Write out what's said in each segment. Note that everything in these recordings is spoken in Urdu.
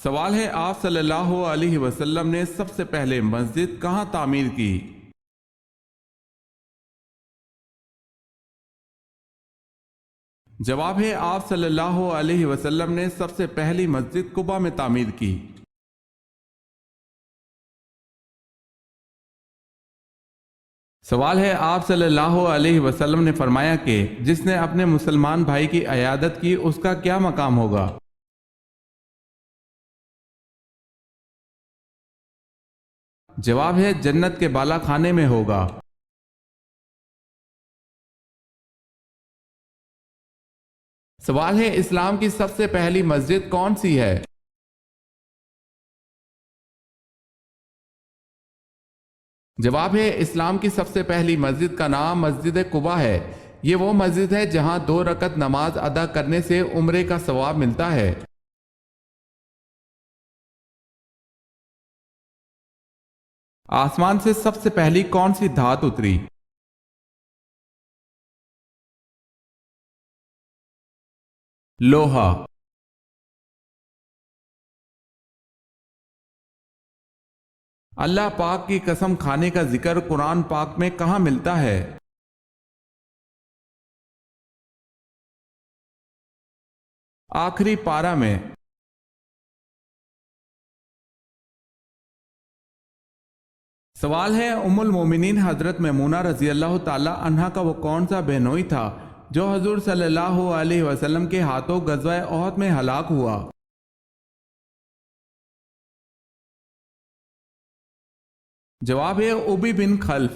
سوال ہے آپ صلی اللہ علیہ وسلم نے سب سے پہلے مسجد کہاں تعمیر کی؟ جواب ہے آپ صلی اللہ علیہ وسلم نے سب سے پہلی مسجد قباء میں تعمیر کی۔ سوال ہے آپ صلی اللہ علیہ وسلم نے فرمایا کہ جس نے اپنے مسلمان بھائی کی عیادت کی اس کا کیا مقام ہوگا؟ جواب ہے جنت کے بالا خانے میں ہوگا۔ سوال ہے اسلام کی سب سے پہلی مسجد کون سی ہے؟ جواب ہے اسلام کی سب سے پہلی مسجد کا نام مسجد قباء ہے۔ یہ وہ مسجد ہے جہاں 2 رکعت نماز ادا کرنے سے عمرے کا ثواب ملتا ہے۔ آسمان سے سب سے پہلی کون سی دھات اتری؟ لوہا۔ اللہ پاک کی قسم کھانے کا ذکر قرآن پاک میں کہاں ملتا ہے؟ آخری پارہ میں۔ سوال ہے ام المومنین حضرت میمونہ رضی اللہ تعالی عنہا کا وہ کون سا بہنوئی تھا جو حضور صلی اللہ علیہ وسلم کے ہاتھوں غزوہ احد میں ہلاک ہوا؟ جواب ہے ابی بن خلف۔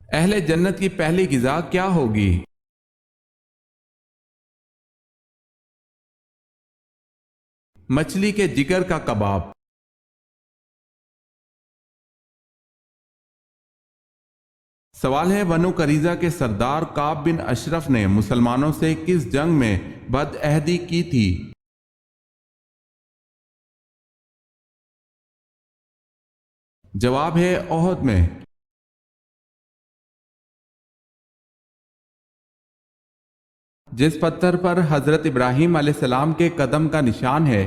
اہل جنت کی پہلی غذا کیا ہوگی؟ مچھلی کے جگر کا کباب۔ سوال ہے بنو قریظہ کے سردار کعب بن اشرف نے مسلمانوں سے کس جنگ میں بد عہدی کی تھی؟ جواب ہے احد میں۔ جس پتھر پر حضرت ابراہیم علیہ السلام کے قدم کا نشان ہے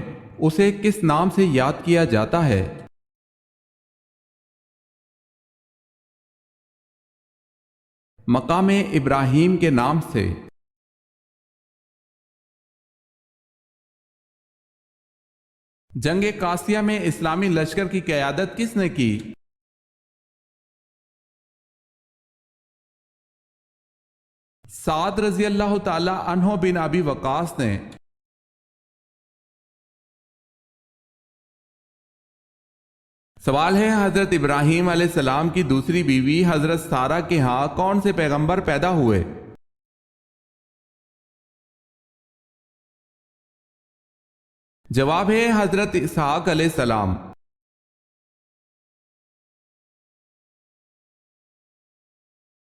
اسے کس نام سے یاد کیا جاتا ہے؟ مقام ابراہیم کے نام سے۔ جنگ قاسیہ میں اسلامی لشکر کی قیادت کس نے کی؟ سعد رضی اللہ تعالی عنہ بن ابی وقاص نے۔ سوال ہے حضرت ابراہیم علیہ السلام کی دوسری بیوی حضرت سارہ کے ہاں کون سے پیغمبر پیدا ہوئے؟ جواب ہے حضرت اسحاق علیہ السلام۔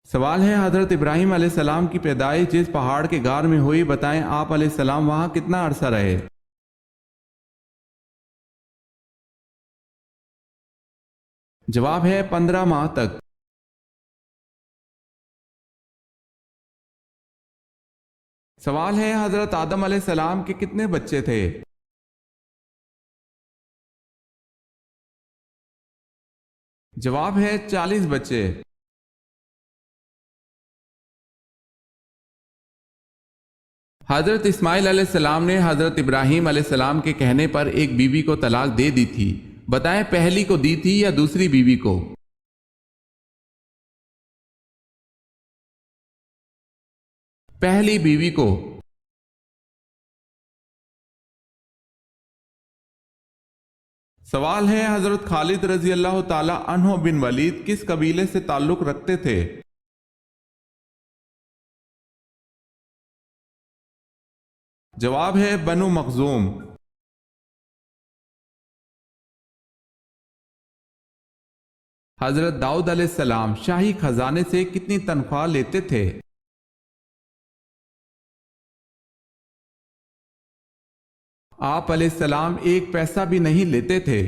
سوال ہے حضرت ابراہیم علیہ السلام کی پیدائش جس پہاڑ کے غار میں ہوئی بتائیں آپ علیہ السلام وہاں کتنا عرصہ رہے؟ جواب ہے 15 ماہ تک۔ سوال ہے حضرت آدم علیہ السلام کے کتنے بچے تھے؟ جواب ہے 40 بچے۔ حضرت اسماعیل علیہ السلام نے حضرت ابراہیم علیہ السلام کے کہنے پر ایک بیوی کو طلاق دے دی تھی، بتائیں پہلی کو دی تھی یا دوسری بیوی کو؟ پہلی بیوی کو۔ سوال ہے حضرت خالد رضی اللہ تعالی عنہ بن ولید کس قبیلے سے تعلق رکھتے تھے؟ جواب ہے بنو مخزوم۔ حضرت داؤد علیہ السلام شاہی خزانے سے کتنی تنخواہ لیتے تھے؟ آپ علیہ السلام 1 پیسہ بھی نہیں لیتے تھے۔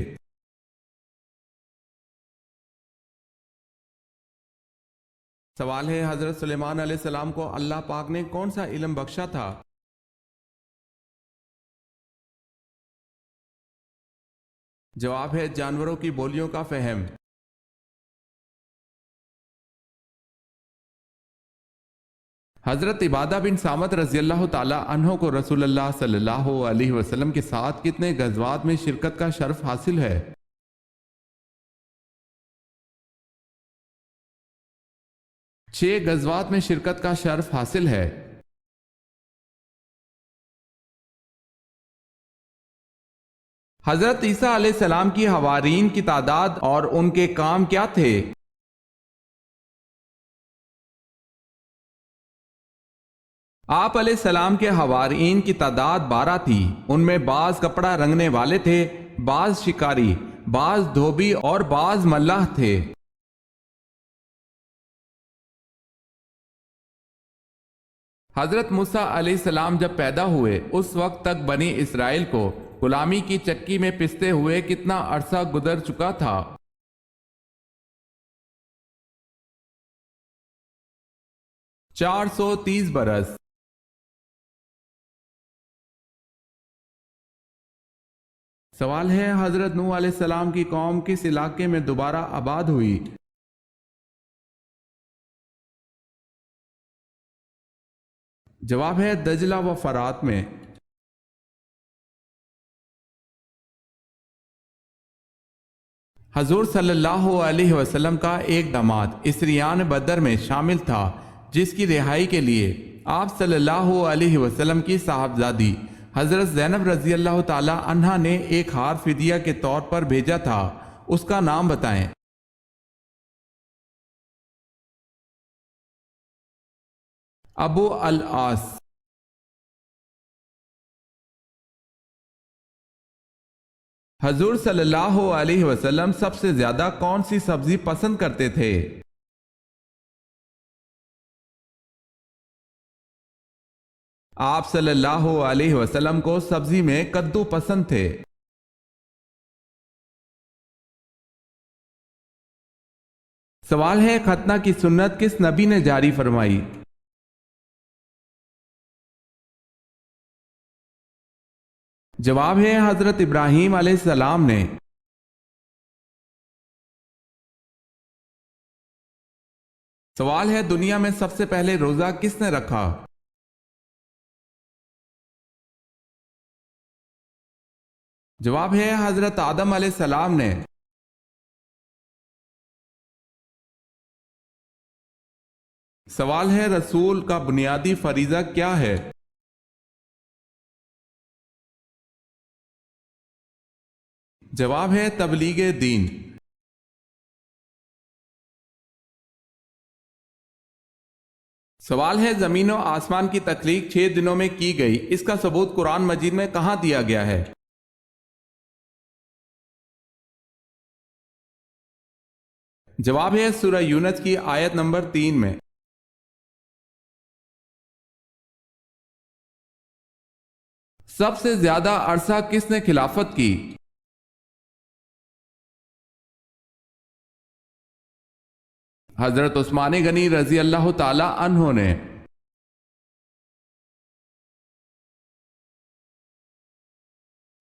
سوال ہے حضرت سلیمان علیہ السلام کو اللہ پاک نے کون سا علم بخشا تھا؟ جواب ہے جانوروں کی بولیوں کا فہم۔ حضرت عبادہ بن سامت رضی اللہ تعالی عنہ کو رسول اللہ صلی اللہ علیہ وسلم کے ساتھ کتنے غزوات میں شرکت کا شرف حاصل ہے؟ 6 غزوات میں شرکت کا شرف حاصل ہے۔ حضرت عیسیٰ علیہ السلام کی حوارین کی تعداد اور ان کے کام کیا تھے؟ آپ علیہ السلام کے حوارین کی تعداد 12 تھی۔ ان میں بعض کپڑا رنگنے والے تھے، بعض شکاری، بعض دھوبی اور بعض ملاح تھے۔ حضرت موسیٰ علیہ السلام جب پیدا ہوئے اس وقت تک بنی اسرائیل کو غلامی کی چکی میں پستے ہوئے کتنا عرصہ گزر چکا تھا؟ 430 برس۔ سوال ہے حضرت نوح علیہ السلام کی قوم کس علاقے میں دوبارہ آباد ہوئی؟ جواب ہے دجلہ و فرات میں۔ حضور صلی اللہ علیہ وسلم کا ایک داماد اسریان بدر میں شامل تھا جس کی رہائی کے لیے آپ صلی اللہ علیہ وسلم کی صاحبزادی حضرت زینب رضی اللہ تعالی عنہا نے ایک ہار فدیہ کے طور پر بھیجا تھا، اس کا نام بتائیں۔ ابو العاص۔ حضور صلی اللہ علیہ وسلم سب سے زیادہ کون سی سبزی پسند کرتے تھے؟ آپ صلی اللہ علیہ وسلم کو سبزی میں کدو پسند تھے۔ سوال ہے ختنہ کی سنت کس نبی نے جاری فرمائی؟ جواب ہے حضرت ابراہیم علیہ السلام نے۔ سوال ہے دنیا میں سب سے پہلے روزہ کس نے رکھا؟ جواب ہے حضرت آدم علیہ السلام نے۔ سوال ہے رسول کا بنیادی فریضہ کیا ہے؟ جواب ہے تبلیغ دین۔ سوال ہے زمین و آسمان کی تخلیق 6 دنوں میں کی گئی، اس کا ثبوت قرآن مجید میں کہاں دیا گیا ہے؟ جواب ہے سورہ یونس کی آیت نمبر 3 میں۔ سب سے زیادہ عرصہ کس نے خلافت کی؟ حضرت عثمان غنی رضی اللہ تعالی عنہ نے۔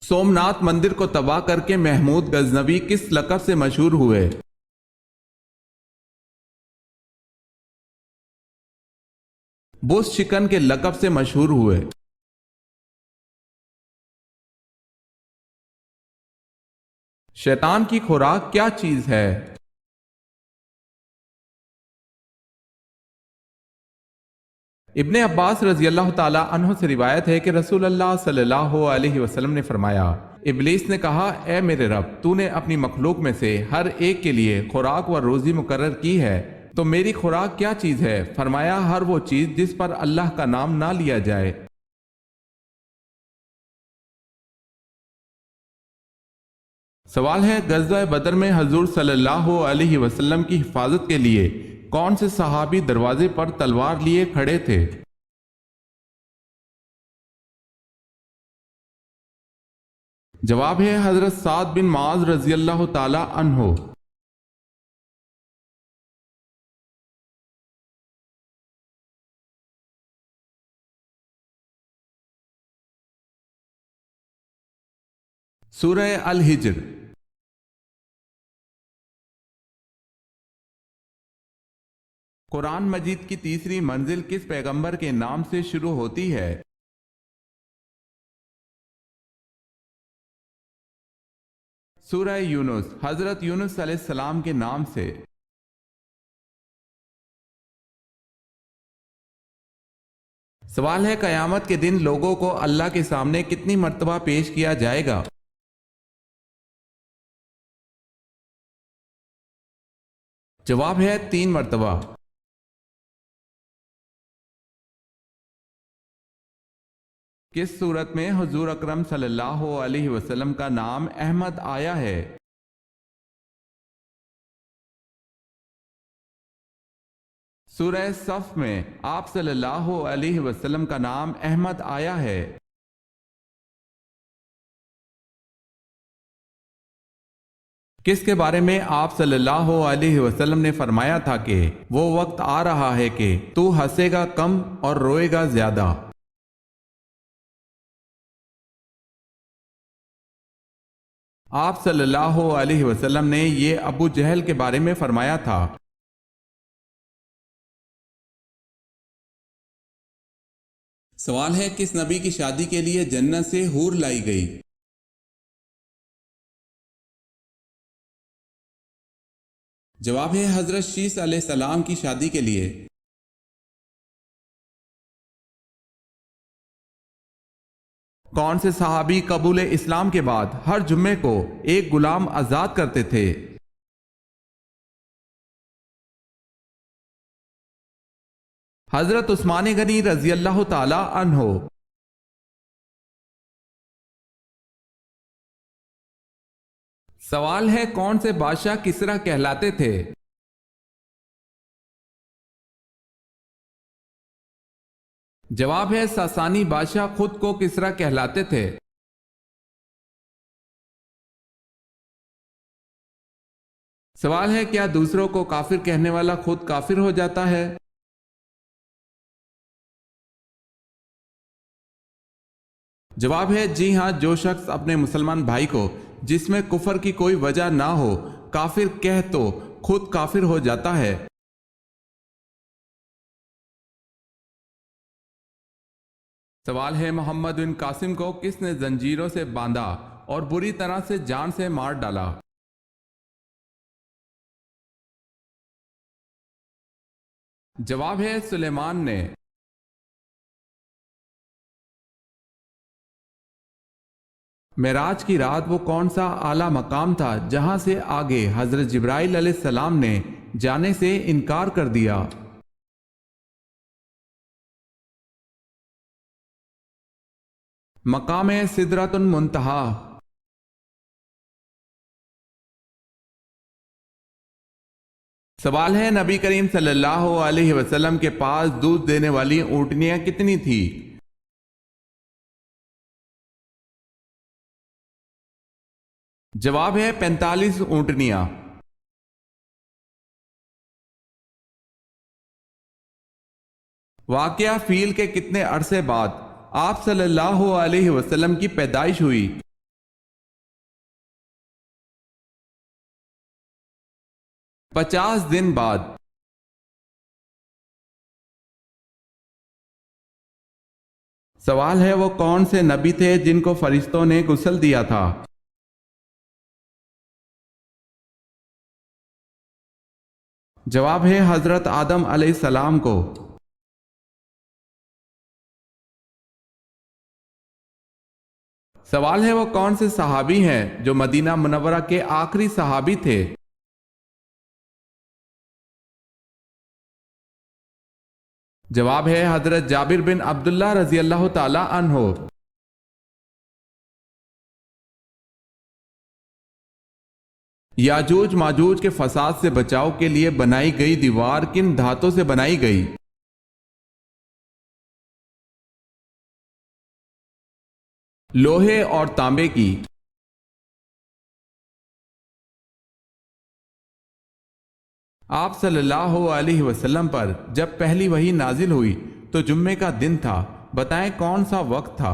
سومناتھ مندر کو تباہ کر کے محمود غزنوی کس لقب سے مشہور ہوئے؟ بوس چکن کے لقب سے مشہور ہوئے۔ شیطان کی خوراک کیا چیز ہے؟ ابن عباس رضی اللہ تعالی عنہ سے روایت ہے کہ رسول اللہ صلی اللہ علیہ وسلم نے فرمایا، ابلیس نے کہا اے میرے رب، تو نے اپنی مخلوق میں سے ہر ایک کے لیے خوراک و روزی مقرر کی ہے، تو میری خوراک کیا چیز ہے؟ فرمایا ہر وہ چیز جس پر اللہ کا نام نہ لیا جائے۔ سوال ہے غزوہ بدر میں حضور صلی اللہ علیہ وسلم کی حفاظت کے لیے کون سے صحابی دروازے پر تلوار لیے کھڑے تھے؟ جواب ہے حضرت سعد بن معاذ رضی اللہ تعالی عنہ۔ سورہ الحجر۔ قرآن مجید کی تیسری منزل کس پیغمبر کے نام سے شروع ہوتی ہے؟ سورہ یونس، حضرت یونس علیہ السلام کے نام سے۔ سوال ہے، قیامت کے دن لوگوں کو اللہ کے سامنے کتنی مرتبہ پیش کیا جائے گا؟ جواب ہے 3 مرتبہ۔ کس صورت میں حضور اکرم صلی اللہ علیہ وسلم کا نام احمد آیا ہے؟ سورہ صف میں آپ صلی اللہ علیہ وسلم کا نام احمد آیا ہے۔ کس کے بارے میں آپ صلی اللہ علیہ وسلم نے فرمایا تھا کہ وہ وقت آ رہا ہے کہ تو ہنسے گا کم اور روئے گا زیادہ؟ آپ صلی اللہ علیہ وسلم نے یہ ابو جہل کے بارے میں فرمایا تھا۔ سوال ہے، کس نبی کی شادی کے لیے جنت سے حور لائی گئی؟ جواب ہے حضرت شیس علیہ السلام کی شادی کے لیے۔ کون سے صحابی قبول اسلام کے بعد ہر جمعے کو ایک غلام آزاد کرتے تھے؟ حضرت عثمان غنی رضی اللہ تعالی عنہ۔ سوال ہے، کون سے بادشاہ کسریٰ کہلاتے تھے؟ جواب ہے ساسانی بادشاہ خود کو کسریٰ کہلاتے تھے۔ سوال ہے، کیا دوسروں کو کافر کہنے والا خود کافر ہو جاتا ہے؟ جواب ہے جی ہاں، جو شخص اپنے مسلمان بھائی کو جس میں کفر کی کوئی وجہ نہ ہو کافر کہہ تو خود کافر ہو جاتا ہے۔ سوال ہے، محمد بن قاسم کو کس نے زنجیروں سے باندھا اور بری طرح سے جان سے مار ڈالا؟ جواب ہے سلیمان نے۔ معراج کی رات وہ کون سا اعلیٰ مقام تھا جہاں سے آگے حضرت جبرائیل علیہ السلام نے جانے سے انکار کر دیا؟ مقام سدرۃ المنتہا۔ سوال ہے، نبی کریم صلی اللہ علیہ وسلم کے پاس دودھ دینے والی اونٹنیاں کتنی تھی؟ جواب ہے 45 اونٹنیاں۔ واقعہ فیل کے کتنے عرصے بعد آپ صلی اللہ علیہ وسلم کی پیدائش ہوئی؟ 50 دن بعد۔ سوال ہے، وہ کون سے نبی تھے جن کو فرشتوں نے غسل دیا تھا؟ جواب ہے حضرت آدم علیہ السلام کو۔ سوال ہے، وہ کون سے صحابی ہیں جو مدینہ منورہ کے آخری صحابی تھے؟ جواب ہے حضرت جابر بن عبداللہ رضی اللہ تعالی عنہ۔ یاجوج ماجوج کے فساد سے بچاؤ کے لیے بنائی گئی دیوار کن دھاتوں سے بنائی گئی؟ لوہے اور تانبے کی۔ آپ صلی اللہ علیہ وسلم پر جب پہلی وحی نازل ہوئی تو جمعے کا دن تھا، بتائیں کون سا وقت تھا؟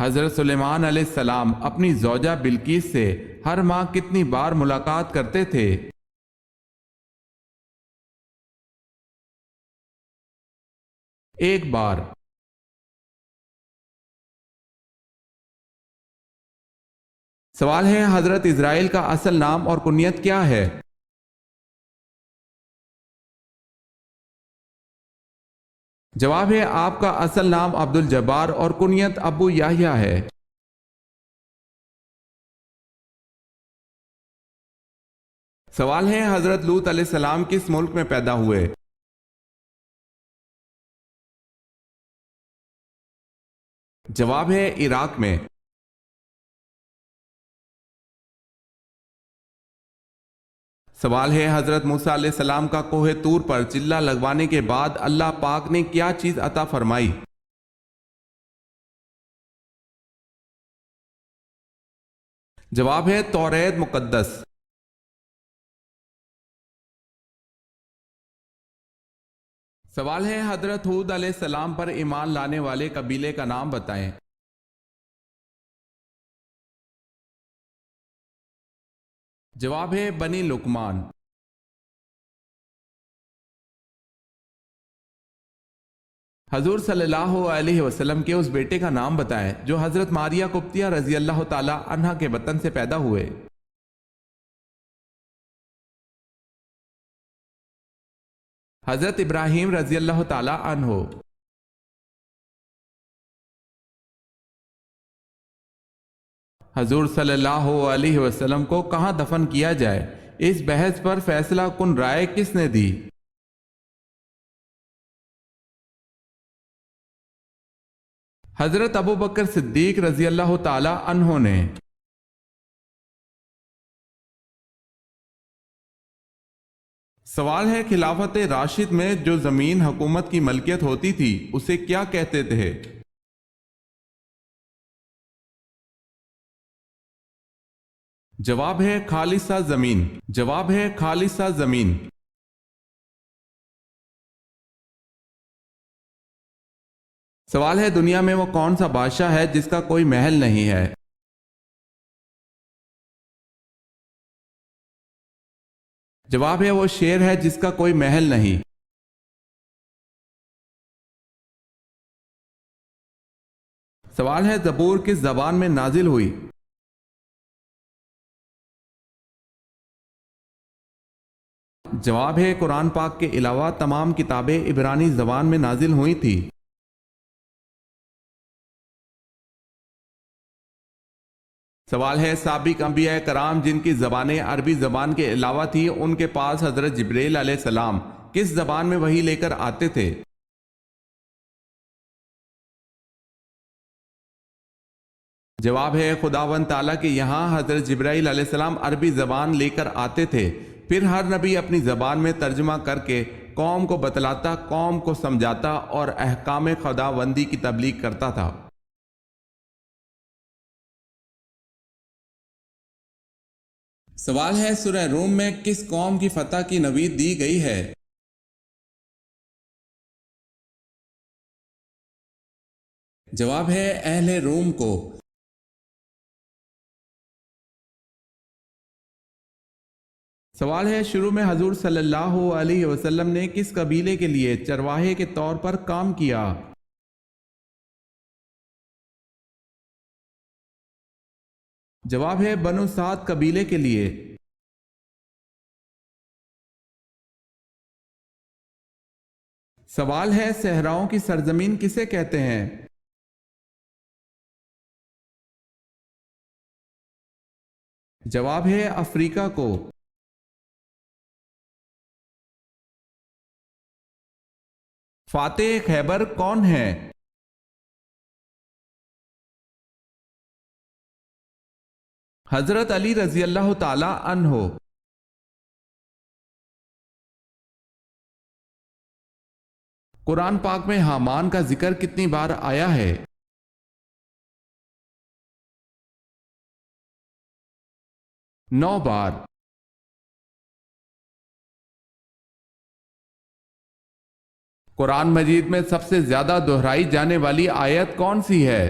حضرت سلیمان علیہ السلام اپنی زوجہ بلقیس سے ہر ماہ کتنی بار ملاقات کرتے تھے؟ ایک بار۔ سوال ہے حضرت اسرائیل کا اصل نام اور کنیت کیا ہے؟ جواب ہے آپ کا اصل نام عبد الجبار اور کنیت ابو یحییٰ ہے۔ سوال ہے حضرت لوط علیہ السلام کس ملک میں پیدا ہوئے؟ جواب ہے عراق میں۔ سوال ہے حضرت موسیٰ علیہ السلام کا کوہ طور پر چلہ لگوانے کے بعد اللہ پاک نے کیا چیز عطا فرمائی؟ جواب ہے توریت مقدس۔ سوال ہے حضرت ہود علیہ السلام پر ایمان لانے والے قبیلے کا نام بتائیں۔ جواب ہے بنی لقمان۔ حضور صلی اللہ علیہ وسلم کے اس بیٹے کا نام بتائیں جو حضرت ماریہ قبطیہ رضی اللہ تعالی عنہا کے وطن سے پیدا ہوئے۔ حضرت ابراہیم رضی اللہ تعالی عنہ۔ حضور صلی اللہ علیہ وسلم کو کہاں دفن کیا جائے، اس بحث پر فیصلہ کن رائے کس نے دی؟ حضرت ابو بکر صدیق رضی اللہ تعالی عنہ نے۔ سوال ہے خلافت راشد میں جو زمین حکومت کی ملکیت ہوتی تھی اسے کیا کہتے تھے؟ جواب ہے خالصہ زمین۔ جواب ہے خالصہ زمین۔ سوال ہے دنیا میں وہ کون سا بادشاہ ہے جس کا کوئی محل نہیں ہے؟ جواب ہے وہ شیر ہے جس کا کوئی محل نہیں۔ سوال ہے زبور کس زبان میں نازل ہوئی؟ جواب ہے قرآن پاک کے علاوہ تمام کتابیں عبرانی زبان میں نازل ہوئی تھی۔ سوال ہے سابق انبیاء کرام جن کی زبانیں عربی زبان کے علاوہ تھی ان کے پاس حضرت جبریل علیہ السلام کس زبان میں وحی لے کر آتے تھے؟ جواب ہے خداوند تعالیٰ کے یہاں حضرت جبرائیل علیہ السلام عربی زبان لے کر آتے تھے، پھر ہر نبی اپنی زبان میں ترجمہ کر کے قوم کو بتلاتا، قوم کو سمجھاتا اور احکام خداوندی کی تبلیغ کرتا تھا۔ سوال ہے سورہ روم میں کس قوم کی فتح کی نوید دی گئی ہے؟ جواب ہے اہل روم کو۔ سوال ہے شروع میں حضور صلی اللہ علیہ وسلم نے کس قبیلے کے لیے چرواہے کے طور پر کام کیا؟ جواب ہے بنو سعد قبیلے کے لیے۔ سوال ہے صحراؤں کی سرزمین کسے کہتے ہیں؟ جواب ہے افریقہ کو۔ فاتح خیبر کون ہے؟ حضرت علی رضی اللہ تعالی عنہ۔ قرآن پاک میں حامان کا ذکر کتنی بار آیا ہے؟ 9 بار۔ قرآن مجید میں سب سے زیادہ دہرائی جانے والی آیت کون سی ہے؟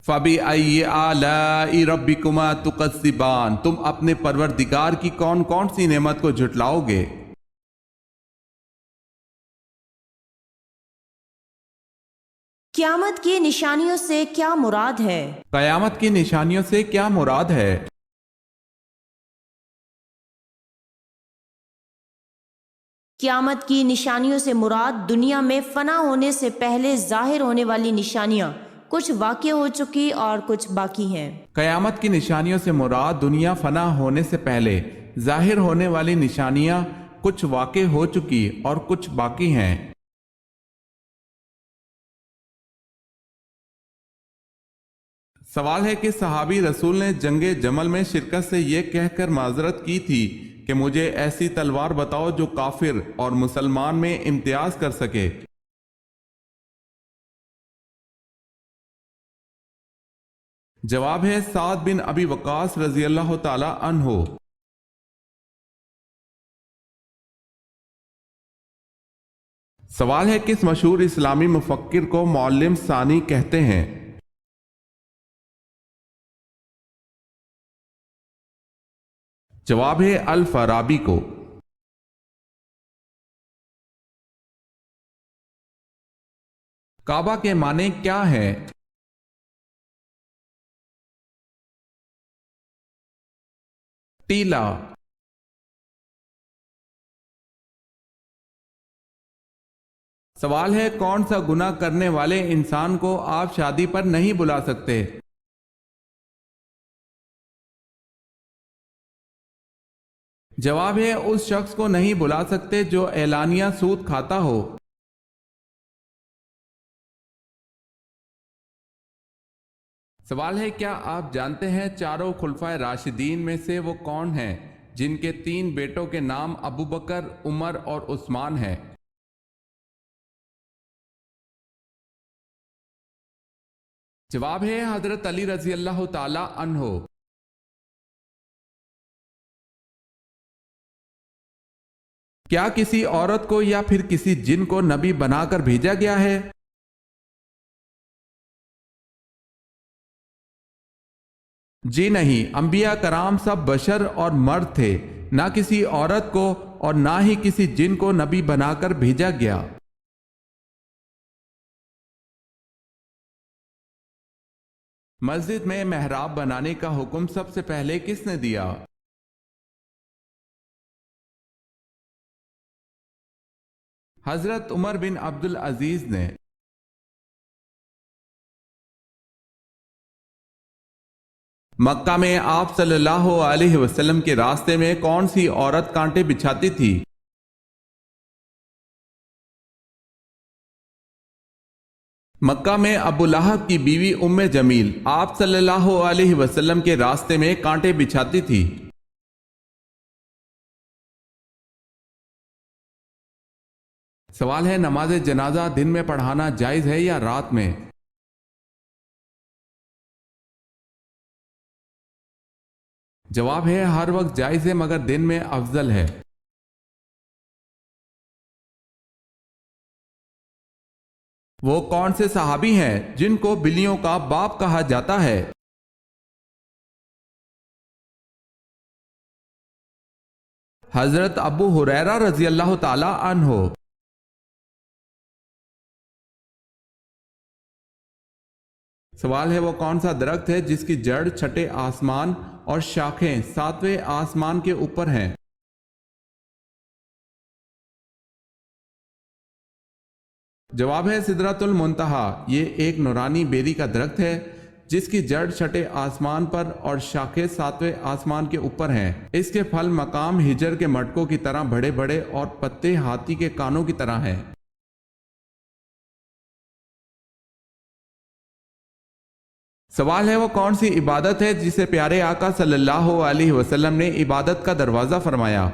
فَبِأَيِّ آلَاءِ رَبِّكُمَا تُكَذِّبَانِ، تم اپنے پروردگار کی کون کون سی نعمت کو جھٹلاؤ گے؟ قیامت کی نشانیوں سے کیا مراد ہے؟ قیامت کی نشانیوں سے کیا مراد ہے؟ قیامت کی نشانیوں سے مراد دنیا میں فنا ہونے سے پہلے ظاہر ہونے والی نشانیاں، کچھ واقع ہو چکی اور کچھ باقی ہیں۔ قیامت کی نشانیوں سے مراد دنیا فنا ہونے سے پہلے ظاہر ہونے والی نشانیاں کچھ واقع ہو چکی اور کچھ باقی ہیں۔ سوال ہے کہ صحابی رسول نے جنگ جمل میں شرکت سے یہ کہہ کر معذرت کی تھی کہ مجھے ایسی تلوار بتاؤ جو کافر اور مسلمان میں امتیاز کر سکے۔ جواب ہے سعد بن ابی وقاص رضی اللہ تعالی عنہ۔ سوال ہے کس مشہور اسلامی مفکر کو معلم ثانی کہتے ہیں؟ جواب ہے الفارابی کو۔ کعبہ کے معنی کیا ہے؟ ٹیلا۔ سوال ہے کون سا گناہ کرنے والے انسان کو آپ شادی پر نہیں بلا سکتے؟ جواب ہے اس شخص کو نہیں بلا سکتے جو اعلانیہ سود کھاتا ہو۔ سوال ہے کیا آپ جانتے ہیں چاروں خلفائے راشدین میں سے وہ کون ہیں جن کے 3 بیٹوں کے نام ابو بکر، عمر اور عثمان ہیں؟ جواب ہے حضرت علی رضی اللہ تعالی عنہ۔ کیا کسی عورت کو یا پھر کسی جن کو نبی بنا کر بھیجا گیا ہے؟ جی نہیں، انبیاء کرام سب بشر اور مرد تھے، نہ کسی عورت کو اور نہ ہی کسی جن کو نبی بنا کر بھیجا گیا۔ مسجد میں محراب بنانے کا حکم سب سے پہلے کس نے دیا؟ حضرت عمر بن عبد العزیز نے۔ مکہ میں آپ صلی اللہ علیہ وسلم کے راستے میں کون سی عورت کانٹے بچھاتی تھی؟ مکہ میں ابو لہب کی بیوی ام جمیل آپ صلی اللہ علیہ وسلم کے راستے میں کانٹے بچھاتی تھی۔ سوال ہے نماز جنازہ دن میں پڑھانا جائز ہے یا رات میں؟ جواب ہے ہر وقت جائز ہے مگر دن میں افضل ہے۔ وہ کون سے صحابی ہیں جن کو بلیوں کا باپ کہا جاتا ہے؟ حضرت ابو ہریرہ رضی اللہ تعالی عنہ۔ سوال ہے وہ کون سا درخت ہے جس کی جڑ چھٹے آسمان اور شاخیں 7ویں آسمان کے اوپر ہیں؟ جواب ہے سدرۃ المنتہا۔ یہ ایک نورانی بیری کا درخت ہے جس کی جڑ چھٹے آسمان پر اور شاخیں 7ویں آسمان کے اوپر ہیں۔ اس کے پھل مقام ہجر کے مٹکوں کی طرح بڑے بڑے اور پتے ہاتھی کے کانوں کی طرح ہیں۔ سوال ہے وہ کون سی عبادت ہے جسے پیارے آقا صلی اللہ علیہ وسلم نے عبادت کا دروازہ فرمایا؟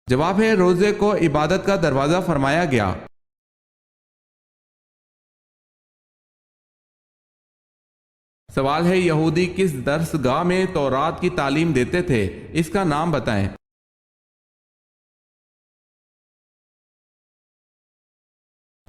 جواب ہے روزے کو عبادت کا دروازہ فرمایا گیا۔ سوال ہے یہودی کس درس گاہ میں تورات کی تعلیم دیتے تھے؟ اس کا نام بتائیں۔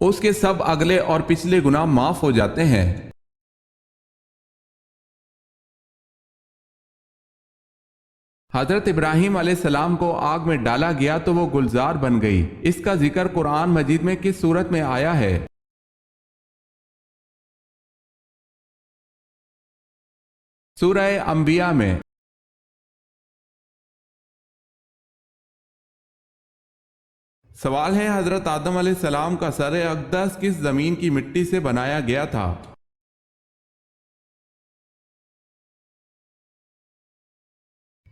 اس کے سب اگلے اور پچھلے گناہ معاف ہو جاتے ہیں۔ حضرت ابراہیم علیہ السلام کو آگ میں ڈالا گیا تو وہ گلزار بن گئی۔ اس کا ذکر قرآن مجید میں کس صورت میں آیا ہے؟ سورہ انبیاء میں۔ سوال ہے حضرت آدم علیہ السلام کا سر اقدس کس زمین کی مٹی سے بنایا گیا تھا؟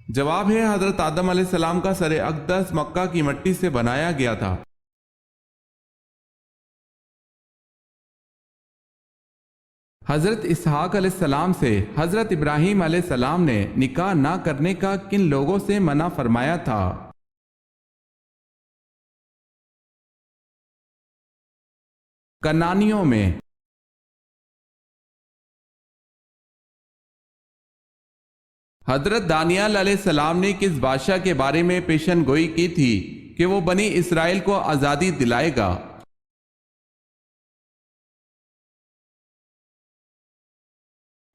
جواب ہے حضرت آدم علیہ السلام کا سر اقدس مکہ کی مٹی سے بنایا گیا تھا۔ حضرت اسحاق علیہ السلام سے حضرت ابراہیم علیہ السلام نے نکاح نہ کرنے کا کن لوگوں سے منع فرمایا تھا؟ کنانیوں میں۔ حضرت دانیال علیہ السلام نے کس بادشاہ کے بارے میں پیشن گوئی کی تھی کہ وہ بنی اسرائیل کو آزادی دلائے گا؟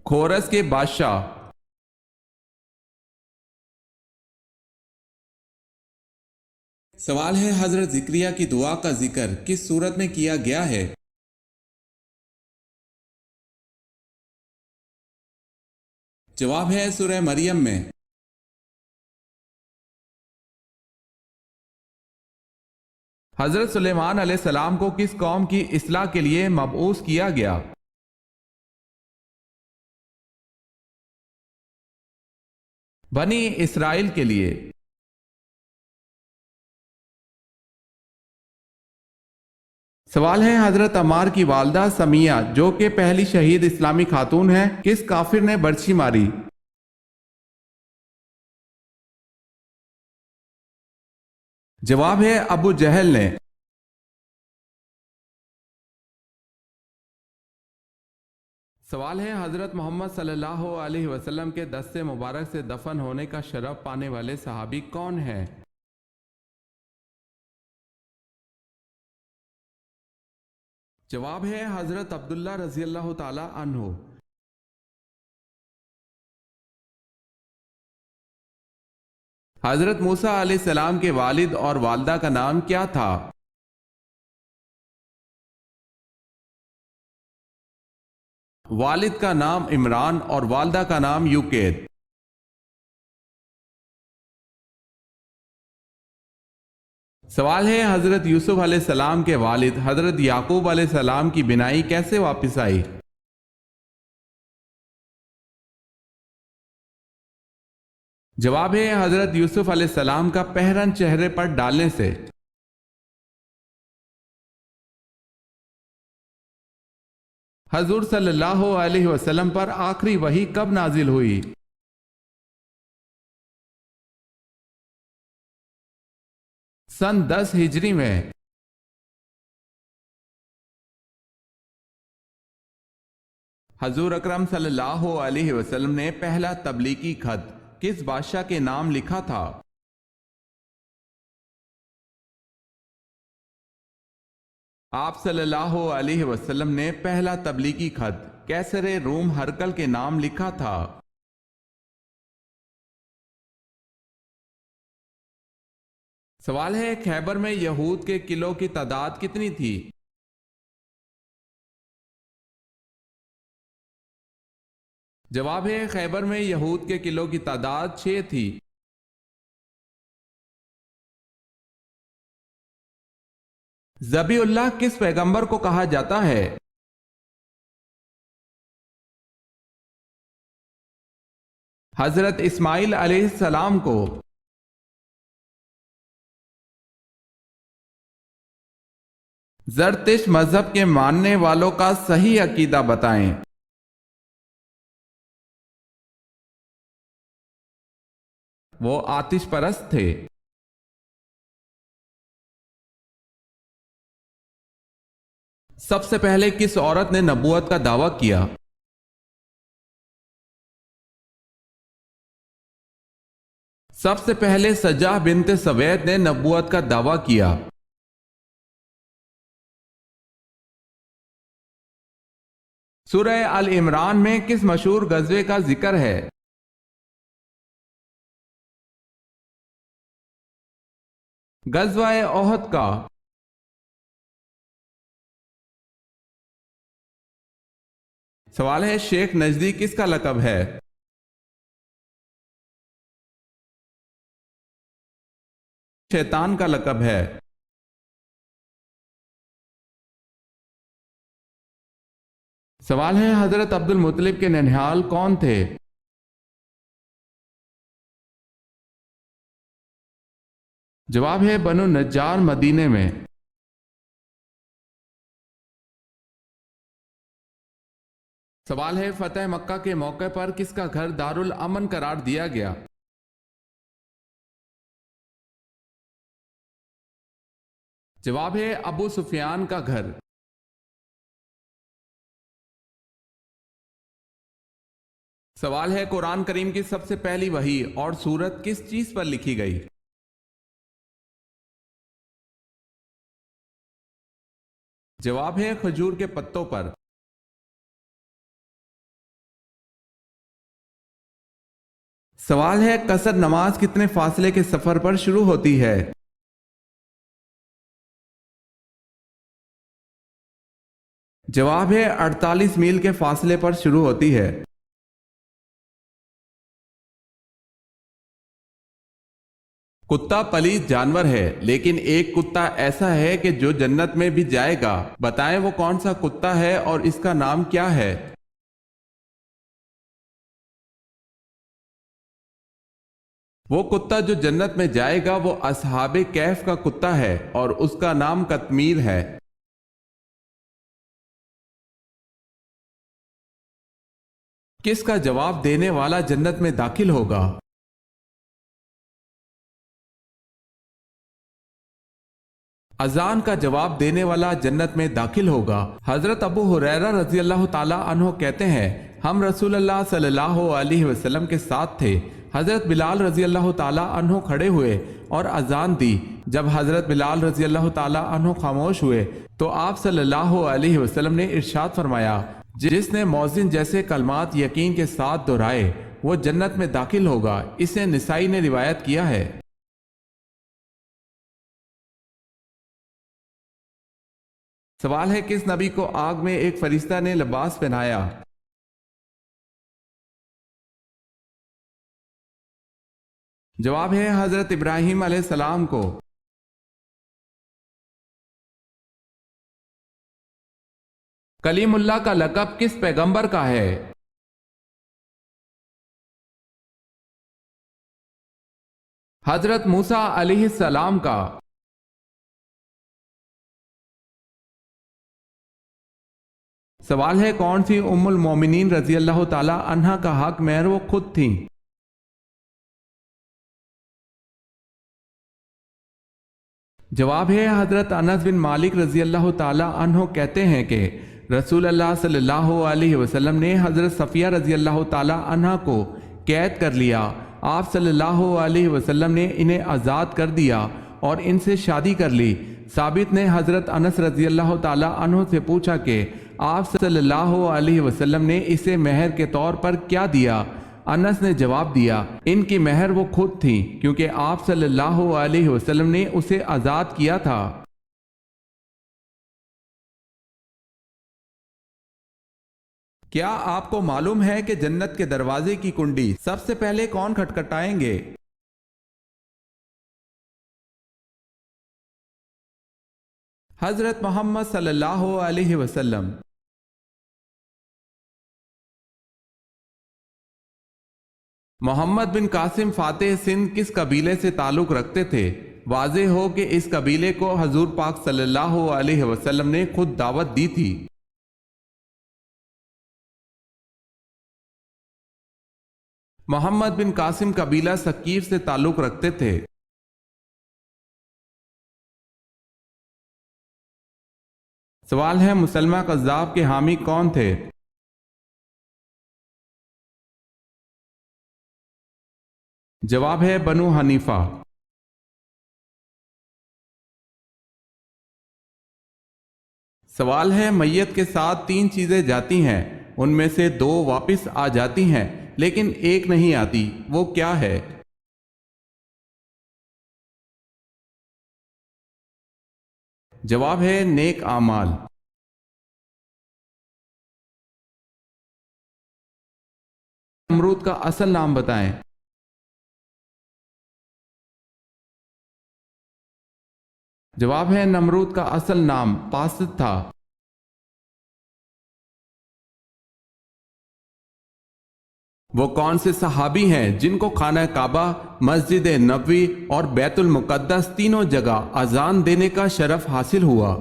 کورس کے بادشاہ۔ سوال ہے حضرت زکریا کی دعا کا ذکر کس صورت میں کیا گیا ہے؟ جواب ہے سورہ مریم میں۔ حضرت سلیمان علیہ السلام کو کس قوم کی اصلاح کے لیے مبعوث کیا گیا؟ بنی اسرائیل کے لیے۔ سوال ہے حضرت عمار کی والدہ سمیہ جو کہ پہلی شہید اسلامی خاتون ہیں کس کافر نے برچھی ماری؟ جواب ہے ابو جہل نے۔ سوال ہے حضرت محمد صلی اللہ علیہ وسلم کے دست مبارک سے دفن ہونے کا شرف پانے والے صحابی کون ہیں؟ جواب ہے حضرت عبداللہ رضی اللہ تعالی عنہ۔ حضرت موسیٰ علیہ السلام کے والد اور والدہ کا نام کیا تھا؟ والد کا نام عمران اور والدہ کا نام یوکید۔ سوال ہے حضرت یوسف علیہ السلام کے والد حضرت یعقوب علیہ السلام کی بینائی کیسے واپس آئی؟ جواب ہے حضرت یوسف علیہ السلام کا پہرن چہرے پر ڈالنے سے۔ حضور صلی اللہ علیہ وسلم پر آخری وحی کب نازل ہوئی؟ سن 10 ہجری میں۔ حضور اکرم صلی اللہ علیہ وسلم نے پہلا تبلیغی خط کس بادشاہ کے نام لکھا تھا؟ آپ صلی اللہ علیہ وسلم نے پہلا تبلیغی خط کیسر روم ہرقل کے نام لکھا تھا۔ سوال ہے خیبر میں یہود کے قلعوں کی تعداد کتنی تھی؟ جواب ہے خیبر میں یہود کے قلعوں کی تعداد 6 تھی۔ ذبی اللہ کس پیغمبر کو کہا جاتا ہے؟ حضرت اسماعیل علیہ السلام کو۔ زرتشت مذہب کے ماننے والوں کا صحیح عقیدہ بتائیں۔ وہ آتش پرست تھے۔ سب سے پہلے کس عورت نے نبوت کا دعویٰ کیا؟ سب سے پہلے سجاہ بنت سوید نے نبوت کا دعویٰ کیا۔ سورہ ال عمران میں کس مشہور غزوے کا ذکر ہے؟ غزوہ احد کا۔ سوال ہے شیخ نجدی کس کا لقب ہے؟ شیطان کا لقب ہے۔ سوال ہے حضرت عبد المطلب کے ننھیال کون تھے؟ جواب ہے بنو نجار مدینے میں۔ سوال ہے فتح مکہ کے موقع پر کس کا گھر دارالامن قرار دیا گیا؟ جواب ہے ابو سفیان کا گھر۔ سوال ہے قرآن کریم کی سب سے پہلی وحی اور سورت کس چیز پر لکھی گئی؟ جواب ہے کھجور کے پتوں پر۔ سوال ہے قصر نماز کتنے فاصلے کے سفر پر شروع ہوتی ہے؟ جواب ہے 48 میل کے فاصلے پر شروع ہوتی ہے۔ کتا پلیت جانور ہے لیکن ایک کتا ایسا ہے کہ جو جنت میں بھی جائے گا، بتائیں وہ کون سا کتا ہے اور اس کا نام کیا ہے؟ وہ کتا جو جنت میں جائے گا وہ اصحاب کہف کا کتا ہے اور اس کا نام قطمیر ہے۔ کس کا جواب دینے والا جنت میں داخل ہوگا؟ اذان کا جواب دینے والا جنت میں داخل ہوگا۔ حضرت ابو ہریرہ رضی اللہ تعالی عنہ کہتے ہیں ہم رسول اللہ صلی اللہ علیہ وسلم کے ساتھ تھے۔ حضرت بلال رضی اللہ تعالی عنہ کھڑے ہوئے اور اذان دی۔ جب حضرت بلال رضی اللہ تعالی عنہ خاموش ہوئے تو آپ صلی اللہ علیہ وسلم نے ارشاد فرمایا جس نے مؤذن جیسے کلمات یقین کے ساتھ دہرائے وہ جنت میں داخل ہوگا۔ اسے نسائی نے روایت کیا ہے۔ سوال ہے کس نبی کو آگ میں ایک فرشتہ نے لباس پہنایا؟ جواب ہے حضرت ابراہیم علیہ السلام کو۔ کلیم اللہ کا لقب کس پیغمبر کا ہے؟ حضرت موسیٰ علیہ السلام کا۔ سوال ہے کون سی ام المومنین رضی اللہ تعالی عنہا کا حق مہر وہ خود تھیں؟ جواب ہے حضرت انس بن مالک رضی اللہ تعالی عنہ کہتے ہیں کہ رسول اللہ صلی اللہ علیہ وسلم نے حضرت صفیہ رضی اللہ تعالی عنہ کو قید کر لیا۔ آپ صلی اللہ علیہ وسلم نے انہیں آزاد کر دیا اور ان سے شادی کر لی۔ ثابت نے حضرت انس رضی اللہ تعالی عنہ سے پوچھا کہ آپ صلی اللہ علیہ وسلم نے اسے مہر کے طور پر کیا دیا؟ انس نے جواب دیا ان کی مہر وہ خود تھیں کیونکہ آپ صلی اللہ علیہ وسلم نے اسے آزاد کیا تھا۔ کیا آپ کو معلوم ہے کہ جنت کے دروازے کی کنڈی سب سے پہلے کون کھٹکھٹائیں گے؟ حضرت محمد صلی اللہ علیہ وسلم۔ محمد بن قاسم فاتح سندھ کس قبیلے سے تعلق رکھتے تھے؟ واضح ہو کہ اس قبیلے کو حضور پاک صلی اللہ علیہ وسلم نے خود دعوت دی تھی۔ محمد بن قاسم قبیلہ ثقیف سے تعلق رکھتے تھے۔ سوال ہے مسلمہ کذاب کے حامی کون تھے؟ جواب ہے بنو حنیفہ۔ سوال ہے میت کے ساتھ تین چیزیں جاتی ہیں، ان میں سے 2 واپس آ جاتی ہیں لیکن ایک نہیں آتی، وہ کیا ہے؟ جواب ہے نیک اعمال۔ نمرود کا اصل نام بتائیں۔ جواب ہے نمرود کا اصل نام پاسد تھا۔ وہ کون سے صحابی ہیں جن کو خانہ کعبہ، مسجد نبوی اور بیت المقدس تینوں جگہ اذان دینے کا شرف حاصل ہوا؟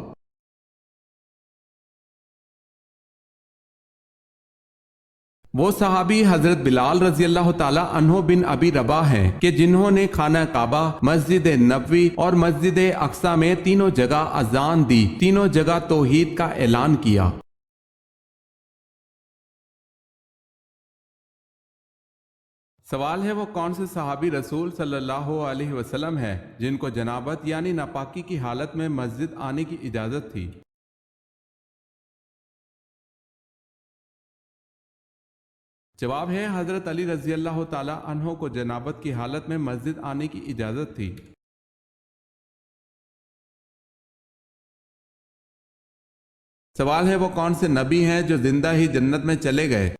وہ صحابی حضرت بلال رضی اللہ تعالی عنہ بن ابی رباح ہیں کہ جنہوں نے خانہ کعبہ، مسجد نبوی اور مسجد اقصی میں تینوں جگہ اذان دی، تینوں جگہ توحید کا اعلان کیا۔ سوال ہے وہ کون سے صحابی رسول صلی اللہ علیہ وسلم ہے جن کو جنابت یعنی ناپاکی کی حالت میں مسجد آنے کی اجازت تھی؟ جواب ہے حضرت علی رضی اللہ تعالی عنہ کو جنابت کی حالت میں مسجد آنے کی اجازت تھی۔ سوال ہے وہ کون سے نبی ہیں جو زندہ ہی جنت میں چلے گئے؟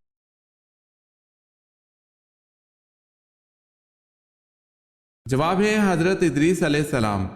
جواب ہے حضرت ادریس علیہ السلام۔